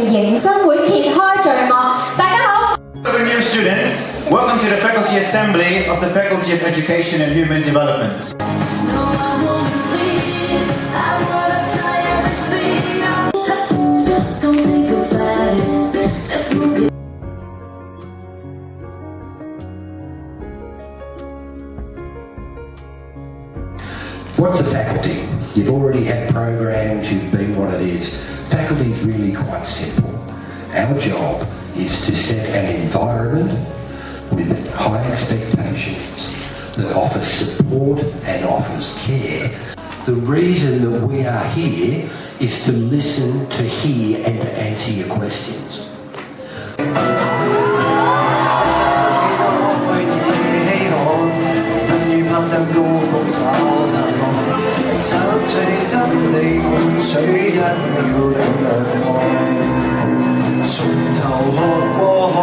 迎新會揭開序幕，大家好。 Hello new students, welcome to the Faculty Assembly of the Faculty of Education and Human Development. What's a faculty? You've already had programs, you've been what it is. Faculty is really quite simple. Our job is to set an environment with high expectations that offers support and offers care. The reason that we are here is to listen, to hear and to answer your questions. 找最深的滿水，一秒領略愛，從頭學過海。